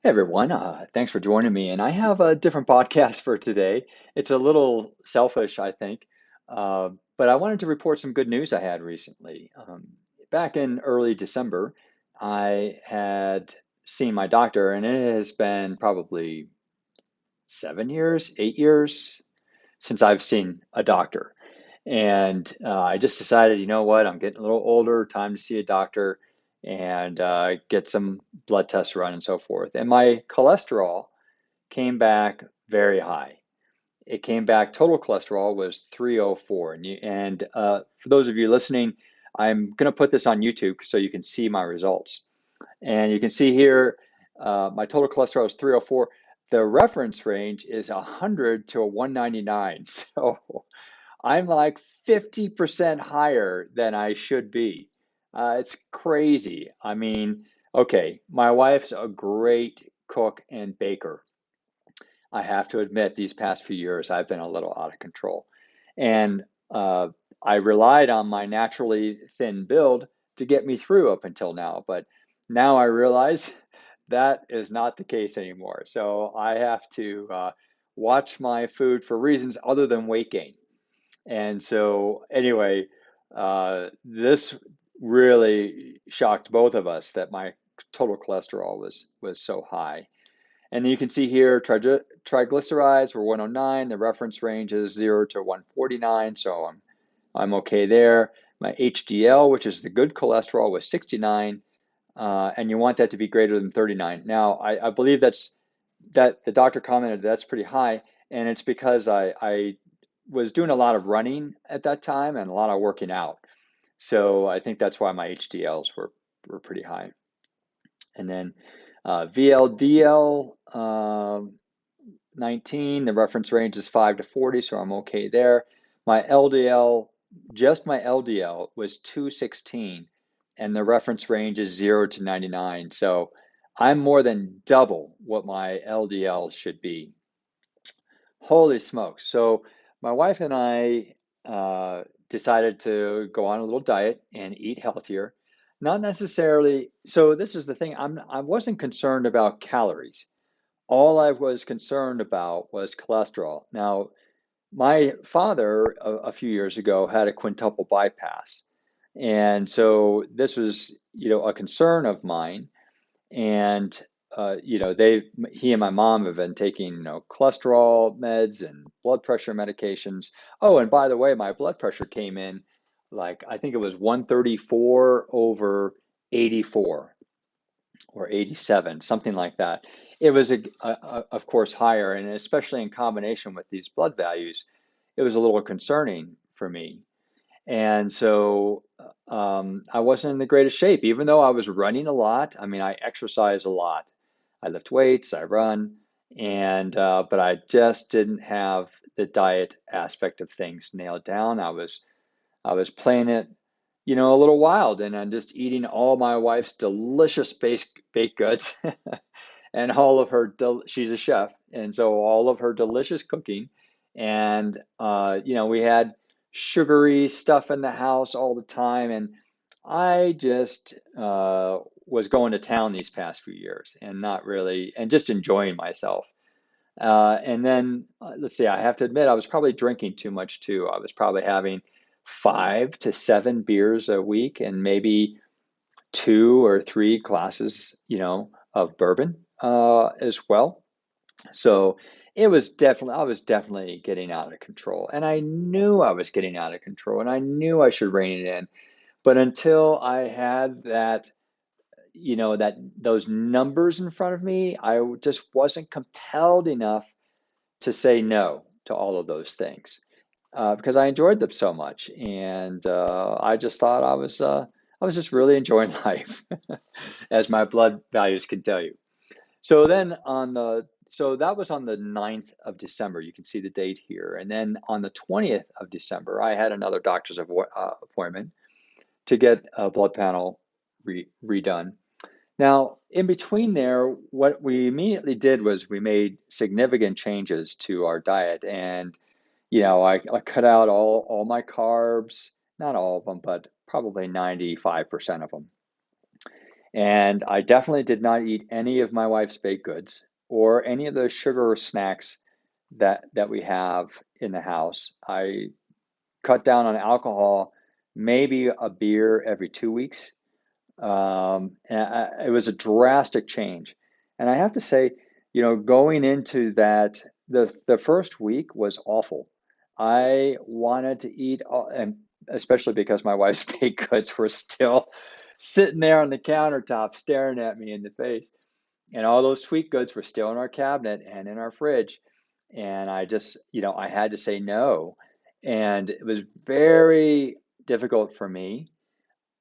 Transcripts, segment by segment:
Hey everyone, thanks for joining me. And I have a different podcast for today. It's a little selfish, I think, but I wanted to report some good news I had recently. Back in early December, I had seen my doctor, and it has been probably 7 years, 8 years since I've seen a doctor. And I just decided, you know what, I'm getting a little older, time to see a doctor and get some blood tests run and so forth. And my cholesterol came back very high. It came back, total cholesterol was 304. And for those of you listening, I'm going to put this on YouTube so you can see my results. And you can see here, my total cholesterol is 304. The reference range is 100 to a 199. So I'm like 50% higher than I should be. It's crazy. I mean, okay, my wife's a great cook and baker. I have to admit, these past few years, I've been a little out of control. And I relied on my naturally thin build to get me through up until now. But now I realize that is not the case anymore. So I have to watch my food for reasons other than weight gain. And so, anyway, this really shocked both of us that my total cholesterol was so high. And you can see here triglycerides were 109. The reference range is 0 to 149, so I'm okay there. My HDL, which is the good cholesterol, was 69, and you want that to be greater than 39. Now, I believe that the doctor commented that's pretty high, and it's because I was doing a lot of running at that time and a lot of working out. So I think that's why my HDLs were pretty high. And then VLDL 19, the reference range is 5 to 40, so I'm okay there. My LDL, just my LDL was 216, and the reference range is 0 to 99. So I'm more than double what my LDL should be. Holy smokes. So my wife and I decided to go on a little diet and eat healthier. Not necessarily, so this is the thing, I wasn't concerned about calories. All I was concerned about was cholesterol. Now, my father a few years ago had a quintuple bypass. And so this was, a concern of mine. And he and my mom have been taking, cholesterol meds and blood pressure medications. Oh, and by the way, my blood pressure came in like I think it was 134 over 84 or 87, something like that. It was of course higher, and especially in combination with these blood values, it was a little concerning for me. And so I wasn't in the greatest shape, even though I was running a lot. I mean, I exercise a lot. I lift weights, I run, and but I just didn't have the diet aspect of things nailed down. I was playing it, a little wild, and I'm just eating all my wife's delicious baked goods and all of her she's a chef, and so all of her delicious cooking. And we had sugary stuff in the house all the time, and I just was going to town these past few years and not really, and just enjoying myself. And then let's see, I have to admit, I was probably drinking too much too. I was probably having 5 to 7 beers a week and maybe 2 or 3 glasses, of bourbon as well. So I was definitely getting out of control. And I knew I was getting out of control and I knew I should rein it in. But until I had those numbers in front of me, I just wasn't compelled enough to say no to all of those things because I enjoyed them so much, and I just thought I was just really enjoying life, as my blood values can tell you. So that was on the 9th of December. You can see the date here, and then on the 20th of December, I had another doctor's appointment to get a blood panel redone. Now, in between there, what we immediately did was we made significant changes to our diet. And, I cut out all my carbs, not all of them, but probably 95% of them. And I definitely did not eat any of my wife's baked goods or any of the sugar snacks that we have in the house. I cut down on alcohol, maybe a beer every 2 weeks. It was a drastic change. And I have to say, going into that, the first week was awful. I wanted to eat, and especially because my wife's baked goods were still sitting there on the countertop staring at me in the face. And all those sweet goods were still in our cabinet and in our fridge. And I just, I had to say no. And it was very difficult for me,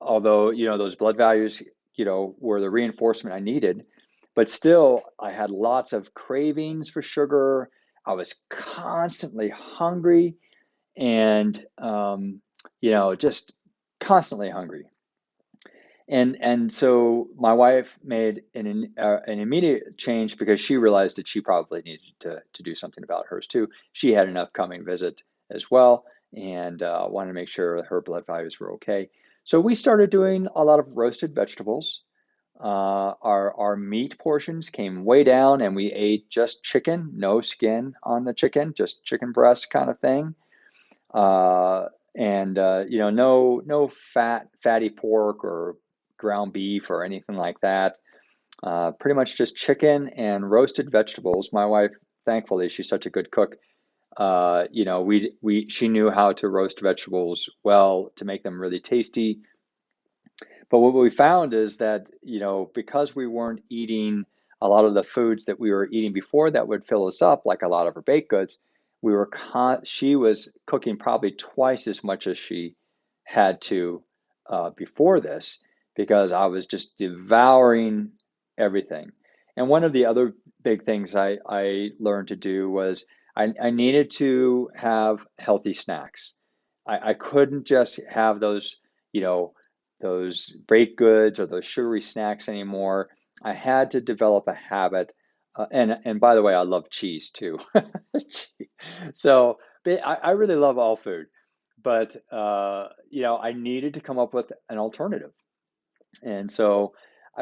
although, those blood values, were the reinforcement I needed. But still, I had lots of cravings for sugar. I was constantly hungry and, just constantly hungry. And so my wife made an immediate change because she realized that she probably needed to do something about hers too. She had an upcoming visit as well, and wanted to make sure her blood values were okay. So we started doing a lot of roasted vegetables. Our meat portions came way down, and we ate just chicken, no skin on the chicken, just chicken breast kind of thing. uh, and no fatty pork or ground beef or anything like that. Pretty much just chicken and roasted vegetables. My wife, thankfully, she's such a good cook. She knew how to roast vegetables well to make them really tasty. But what we found is that, because we weren't eating a lot of the foods that we were eating before that would fill us up, like a lot of her baked goods, she was cooking probably twice as much as she had to before this, because I was just devouring everything. And one of the other big things I learned to do was I needed to have healthy snacks. I couldn't just have you know, those baked goods or those sugary snacks anymore. I had to develop a habit. And by the way, I love cheese too. So I really love all food, but I needed to come up with an alternative. And so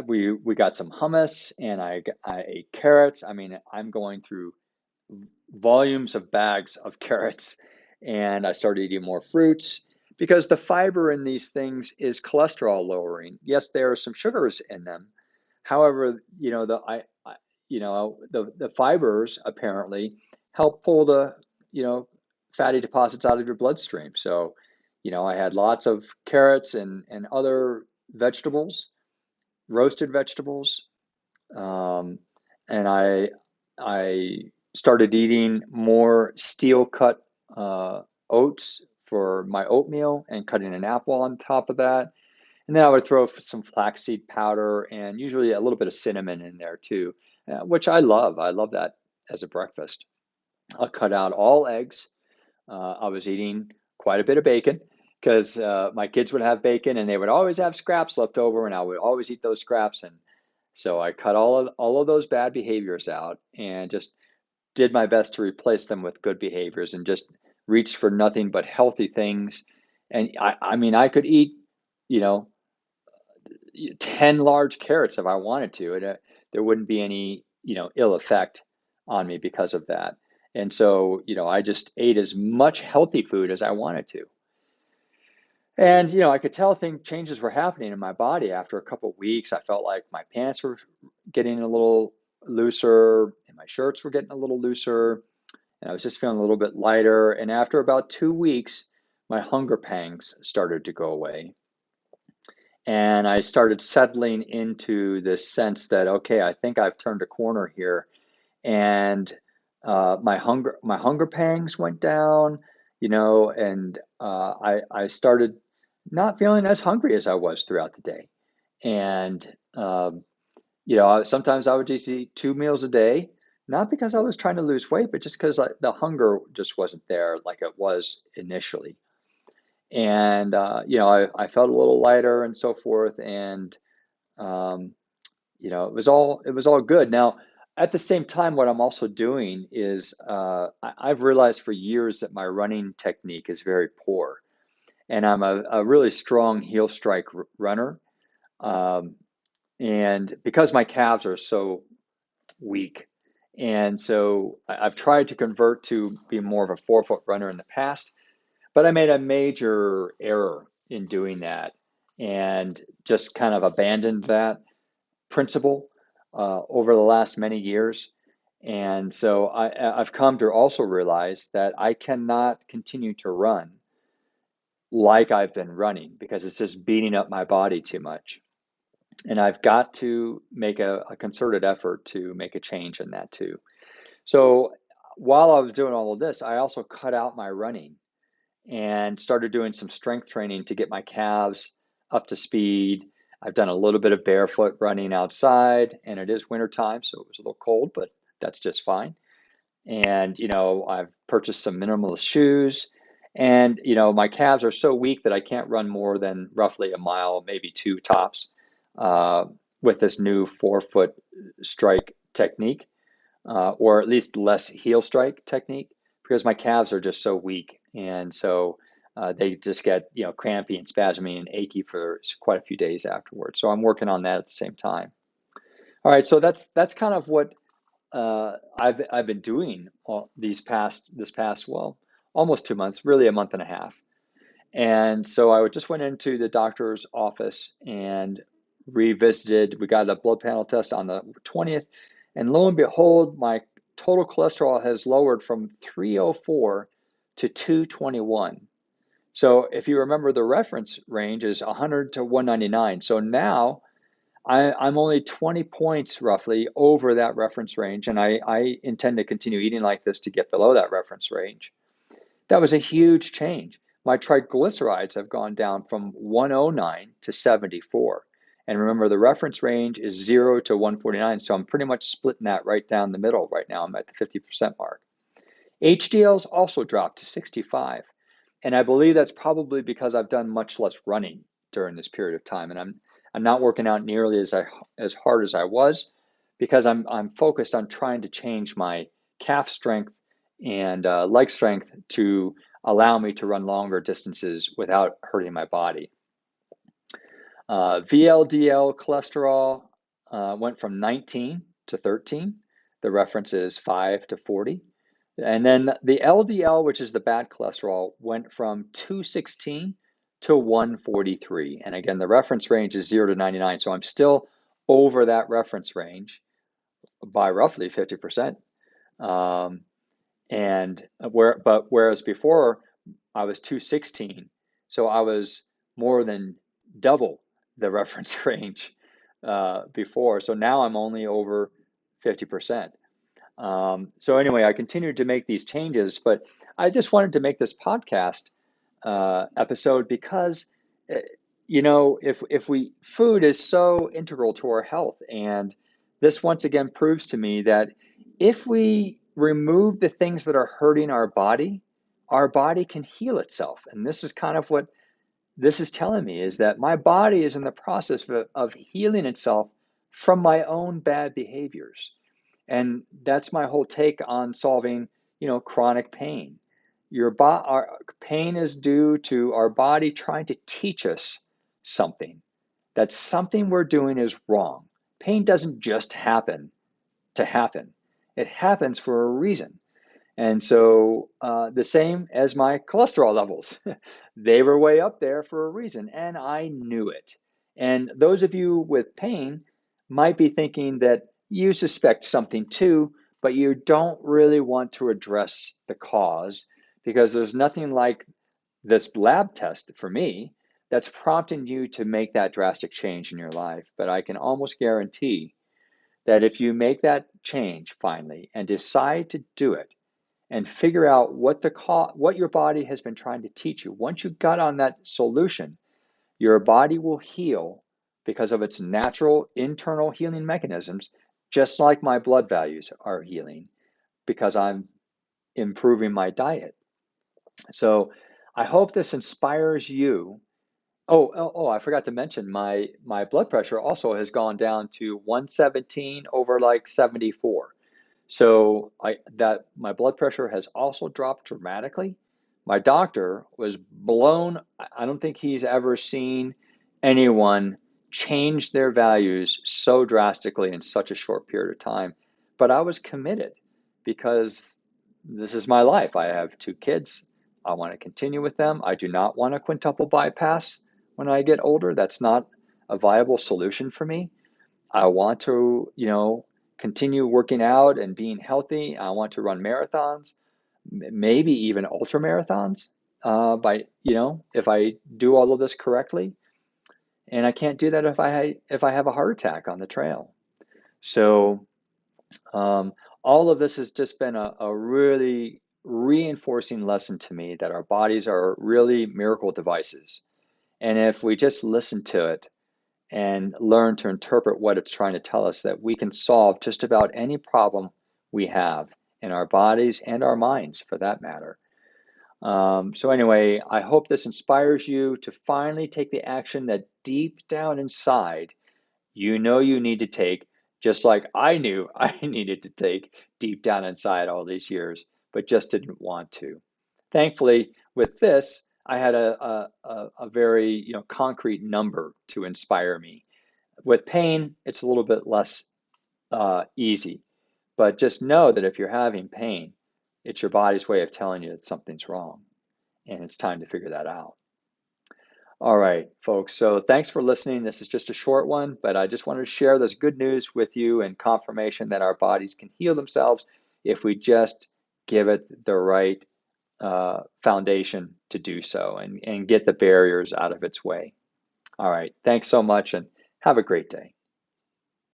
we got some hummus, and I ate carrots. I mean, I'm going through volumes of bags of carrots, and I started eating more fruits because the fiber in these things is cholesterol lowering. Yes, there are some sugars in them. However, the fibers apparently help pull the, you know, fatty deposits out of your bloodstream. So, I had lots of carrots and other vegetables, roasted vegetables, um, and I started eating more steel cut oats for my oatmeal and cutting an apple on top of that. And then I would throw some flaxseed powder and usually a little bit of cinnamon in there too, which I love. I love that as a breakfast. I'll cut out all eggs. I was eating quite a bit of bacon because my kids would have bacon and they would always have scraps left over, and I would always eat those scraps. And so I cut all of those bad behaviors out and just did my best to replace them with good behaviors and just reached for nothing but healthy things. And I mean, I could eat, you know, 10 large carrots if I wanted to, and there wouldn't be any, ill effect on me because of that. And so, I just ate as much healthy food as I wanted to. And, I could tell changes were happening in my body after a couple of weeks. I felt like my pants were getting a little looser and my shirts were getting a little looser. And I was just feeling a little bit lighter. And after about 2 weeks, my hunger pangs started to go away. And I started settling into this sense that, okay, I think I've turned a corner here. And my hunger pangs went down, and I started not feeling as hungry as I was throughout the day. And sometimes I would just eat 2 meals a day, not because I was trying to lose weight, but just because the hunger just wasn't there like it was initially. And I felt a little lighter and so forth. And um, it was all good. Now, at the same time, what I'm also doing is I've realized for years that my running technique is very poor, and I'm a really strong heel strike runner. Um, And because my calves are so weak, and so I've tried to convert to be more of a 4-foot runner in the past, but I made a major error in doing that and just kind of abandoned that principle over the last many years. And so I've come to also realize that I cannot continue to run like I've been running because it's just beating up my body too much. And I've got to make a concerted effort to make a change in that too. So while I was doing all of this, I also cut out my running and started doing some strength training to get my calves up to speed. I've done a little bit of barefoot running outside, and it is winter time, so it was a little cold, but that's just fine. And, I've purchased some minimalist shoes. And, my calves are so weak that I can't run more than roughly a mile, maybe two tops, uh, with this new 4-foot strike technique, or at least less heel strike technique, because my calves are just so weak. And so they just get, crampy and spasmy and achy for quite a few days afterwards. So I'm working on that at the same time. All right, so that's kind of what I've been doing this past, well, almost 2 months, really a month and a half. And so I just went into the doctor's office and revisited. We got a blood panel test on the 20th, and lo and behold, my total cholesterol has lowered from 304 to 221. So if you remember, the reference range is 100 to 199. So now I'm only 20 points roughly over that reference range, and I intend to continue eating like this to get below that reference range. That was a huge change. My triglycerides have gone down from 109 to 74. And remember, the reference range is 0 to 149, so I'm pretty much splitting that right down the middle right now. I'm at the 50% mark. HDL's also dropped to 65. And I believe that's probably because I've done much less running during this period of time. And I'm not working out nearly as hard as I was because I'm focused on trying to change my calf strength and leg strength to allow me to run longer distances without hurting my body. VLDL cholesterol went from 19 to 13. The reference is 5 to 40. And then the LDL, which is the bad cholesterol, went from 216 to 143. And again, the reference range is 0 to 99. So I'm still over that reference range by roughly 50%. Whereas before I was 216, so I was more than double the reference range before. So now I'm only over 50%. So anyway, I continued to make these changes, but I just wanted to make this podcast episode because, if food is so integral to our health, and this once again proves to me that if we remove the things that are hurting our body can heal itself. And this is kind of what this is telling me, is that my body is in the process of healing itself from my own bad behaviors. And that's my whole take on solving, chronic pain. Our pain is due to our body trying to teach us something, that something we're doing is wrong. Pain doesn't just happen to happen. It happens for a reason. And so the same as my cholesterol levels, they were way up there for a reason, and I knew it. And those of you with pain might be thinking that you suspect something too, but you don't really want to address the cause because there's nothing like this lab test for me that's prompting you to make that drastic change in your life. But I can almost guarantee that if you make that change finally and decide to do it, and figure out what your body has been trying to teach you. Once you got on that solution, your body will heal because of its natural internal healing mechanisms, just like my blood values are healing because I'm improving my diet. So I hope this inspires you. I forgot to mention my blood pressure also has gone down to 117 over like 74. So my blood pressure has also dropped dramatically. My doctor was blown. I don't think he's ever seen anyone changed their values so drastically in such a short period of time. But I was committed because this is my life. I have two kids. I want to continue with them. I do not want a quintuple bypass when I get older. That's not a viable solution for me. I want to, continue working out and being healthy. I want to run marathons, maybe even ultra marathons, if I do all of this correctly. And I can't do that if I have a heart attack on the trail. So um, all of this has just been a really reinforcing lesson to me that our bodies are really miracle devices. And if we just listen to it and learn to interpret what it's trying to tell us, that we can solve just about any problem we have in our bodies and our minds for that matter. So anyway, I hope this inspires you to finally take the action that deep down inside you need to take, just like I knew I needed to take deep down inside all these years, but just didn't want to. Thankfully, with this, I had a very concrete number to inspire me. With pain, it's a little bit less easy, but just know that if you're having pain, it's your body's way of telling you that something's wrong, and it's time to figure that out. All right, folks. So thanks for listening. This is just a short one, but I just wanted to share this good news with you and confirmation that our bodies can heal themselves if we just give it the right foundation to do so and get the barriers out of its way. All right. Thanks so much and have a great day.